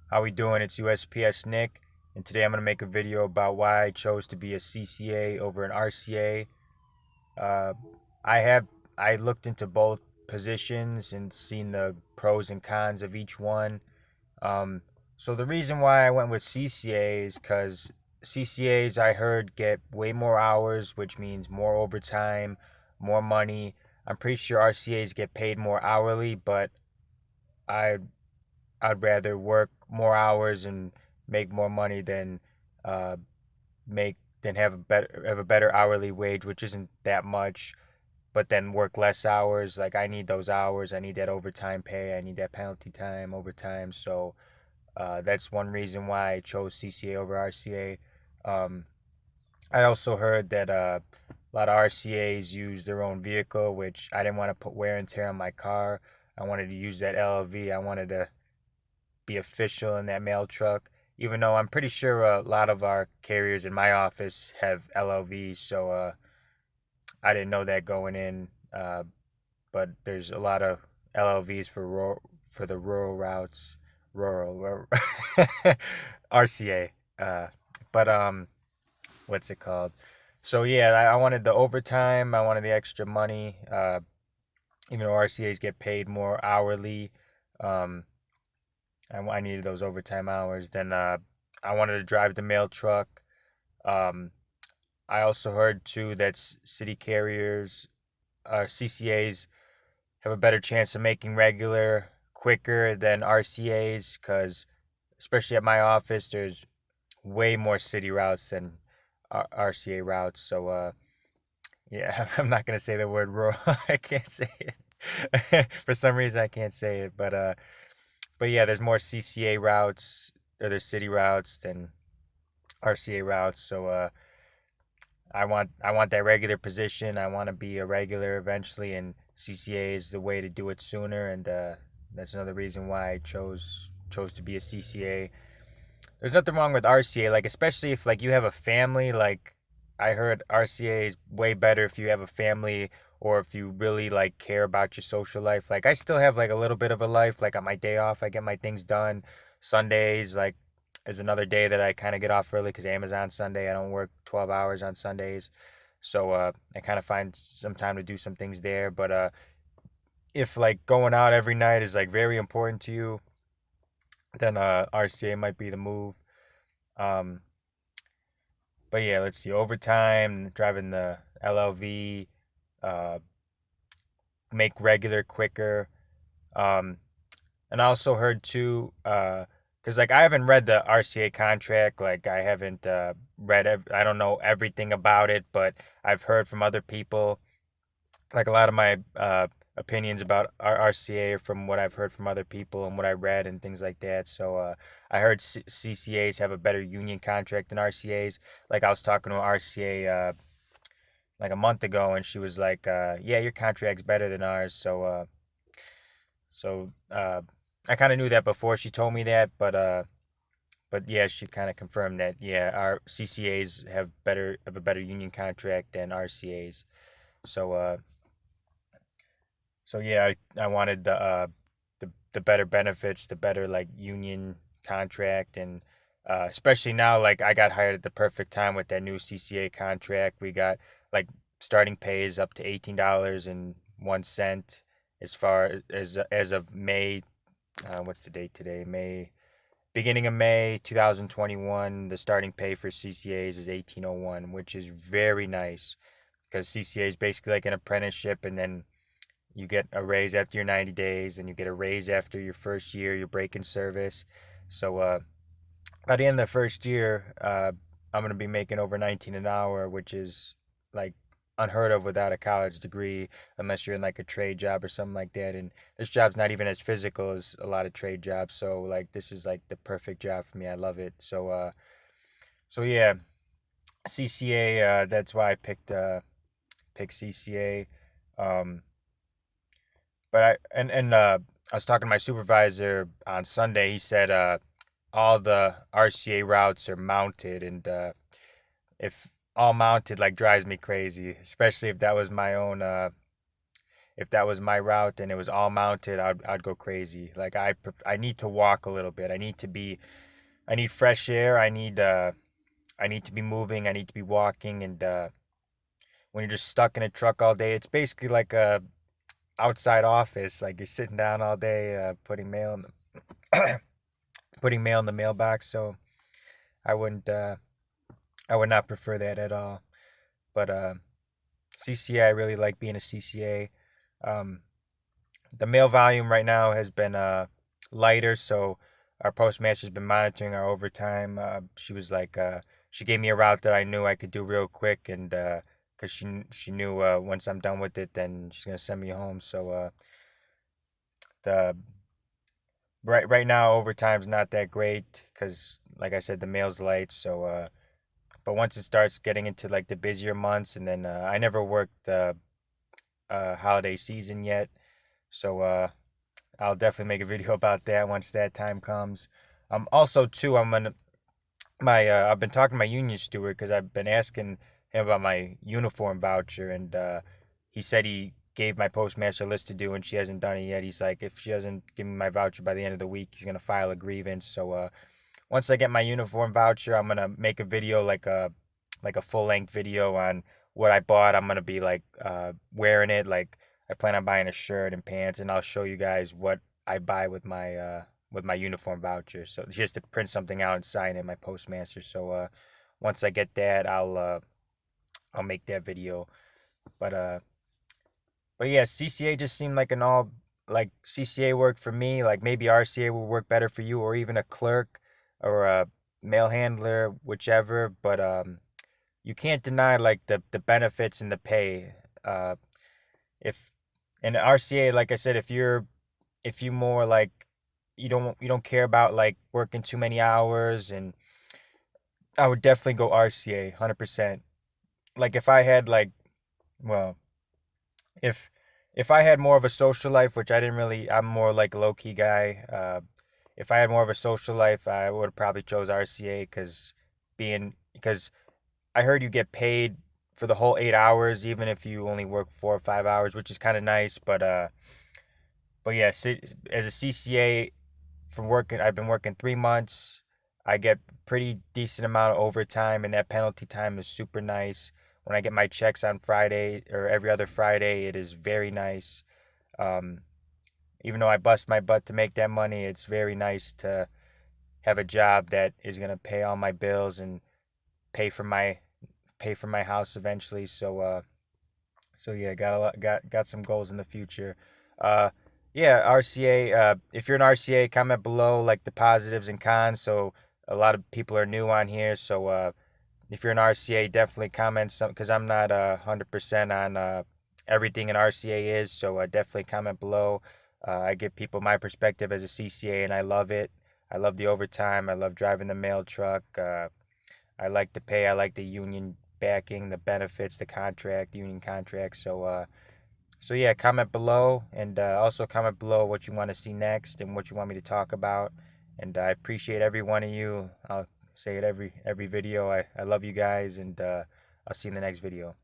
How we doing? It's USPS Nick, and today I'm going to make a video about why I chose to be a CCA over an RCA. Uh, I have I looked into both positions and seen the pros and cons of each one. Um, so the reason why I went with CCA is because CCAs I heard get way more hours, which means more overtime, more money. I'm pretty sure RCAs get paid more hourly, but I I'd rather work more hours and make more money than uh, make than have a better hourly wage, which isn't that much, but then work less hours. Like I need those hours. I need that overtime pay. I need that penalty time, overtime. So that's one reason why I chose CCA over RCA. Um, I also heard that a lot of RCAs use their own vehicle, which I didn't want to put wear and tear on my car. I wanted to use that LLV. I wanted to be official in that mail truck. Even though I'm pretty sure a lot of our carriers in my office have LLVs, so I didn't know that going in. But there's a lot of LLVs for the rural routes, rural RCA. But what's it called? So yeah, I wanted the overtime. I wanted the extra money. Even though RCA's get paid more hourly, um, I needed those overtime hours. Then I wanted to drive the mail truck. Um, I also heard too that city carriers, CCAs, have a better chance of making regular quicker than RCAs because, especially at my office, there's way more city routes than RCA routes. So yeah, I'm not gonna say the word rural. I can't say it for some reason. I can't say it, but yeah, there's more CCA routes or there's city routes than RCA routes. So I want that regular position. I want to be a regular eventually, and CCA is the way to do it sooner. And that's another reason why I chose to be a CCA. There's nothing wrong with RCA, like especially if like you have a family. Like I heard RCA is way better if you have a family or if you really like care about your social life. Like I still have like a little bit of a life. Like on my day off, I get my things done. Sundays like is another day that I kind of get off early because Amazon Sunday. I don't work 12 hours on Sundays, so I kind of find some time to do some things there. But if like going out every night is like very important to you, then RCA might be the move. Um, but yeah, let's see. Overtime, driving the LLV, uh, make regular quicker. Um, and I also heard too, because like I haven't read the RCA contract. Like I haven't I don't know everything about it, but I've heard from other people. Like a lot of my opinions about RCA are from what I've heard from other people and what I read and things like that. So I heard CCAs have a better union contract than RCAs. Like I was talking to an RCA like a month ago, and she was like, "Yeah, your contract's better than ours." So I kind of knew that before she told me that, but yeah, she kind of confirmed that. Yeah, our CCAs have a better union contract than RCAs. So so yeah, I wanted the better benefits, the better like union contract, and especially now like I got hired at the perfect time with that new CCA contract. We got like starting pay is up to $18.01 as far as of May. What's the date today? May beginning of May 2021. The starting pay for CCAs is 18.01, which is very nice because CCA is basically like an apprenticeship, and then you get a raise after your 90 days, and you get a raise after your first year, your break in service. So by the end of the first year, I'm gonna be making over 19 an hour, which is like unheard of without a college degree, unless you're in like a trade job or something like that. And this job's not even as physical as a lot of trade jobs. So like this is like the perfect job for me. I love it. So yeah, CCA. That's why I picked CCA. Um, but I was talking to my supervisor on Sunday. He said all the RCA routes are mounted, and if all mounted like drives me crazy, especially if that was my own if that was my route and it was all mounted, I'd go crazy. Like I need to walk a little bit. I need fresh air. I need to be moving. I need to be walking. And when you're just stuck in a truck all day, it's basically like a outside office. Like you're sitting down all day, putting mail in the mailbox. So I wouldn't I would not prefer that at all. But CCA, I really like being a CCA. Um, the mail volume right now has been lighter, so our postmaster's been monitoring our overtime. She was like, she gave me a route that I knew I could do real quick, and because she knew once I'm done with it, then she's gonna send me home. So the right now overtime's not that great because, like I said, the mail's light. So but once it starts getting into like the busier months, and then I never worked the holiday season yet, so I'll definitely make a video about that once that time comes. Also too, I'm gonna my I've been talking to my union steward because I've been asking him about my uniform voucher, and he said he gave my postmaster a list to do, and she hasn't done it yet. He's like, if she doesn't give me my voucher by the end of the week, he's gonna file a grievance. So once I get my uniform voucher, I'm gonna make a video like a full length video on what I bought. I'm gonna be like wearing it. Like I plan on buying a shirt and pants, and I'll show you guys what I buy with my uniform voucher. So just to print something out and sign it, my postmaster. So once I get that, I'll make that video. But yeah, CCA just seemed like an all like CCA work for me. Like maybe RCA will work better for you, or even a clerk or a mail handler, whichever. But you can't deny like the benefits and the pay. If in RCA, like I said, if you more like you don't care about like working too many hours, and I would definitely go RCA 100%. Like if I had like well, if I had more of a social life, which I didn't really, I'm more like a low key guy. If I had more of a social life, I would have probably chose RCA because I heard you get paid for the whole 8 hours, even if you only work 4 or 5 hours, which is kind of nice. But yeah, as a CCA, from working, I've been working 3 months. I get pretty decent amount of overtime, and that penalty time is super nice. When I get my checks on Friday or every other Friday, it is very nice. Um, Even though I bust my butt to make that money, it's very nice to have a job that is gonna pay all my bills and pay for my house eventually. So so yeah, got some goals in the future. Uh, yeah, RCA. If you're an RCA, comment below like the positives and cons. So a lot of people are new on here. So if you're an RCA, definitely comment some because I'm not 100% on everything an RCA is. So definitely comment below. I give people my perspective as a CCA, and I love it. I love the overtime. I love driving the mail truck. I like the pay. I like the union backing, the benefits, the contract, the union contract. So so yeah, comment below, and also comment below what you want to see next and what you want me to talk about. And I appreciate every one of you. I'll say it every video. I love you guys, and I'll see you in the next video.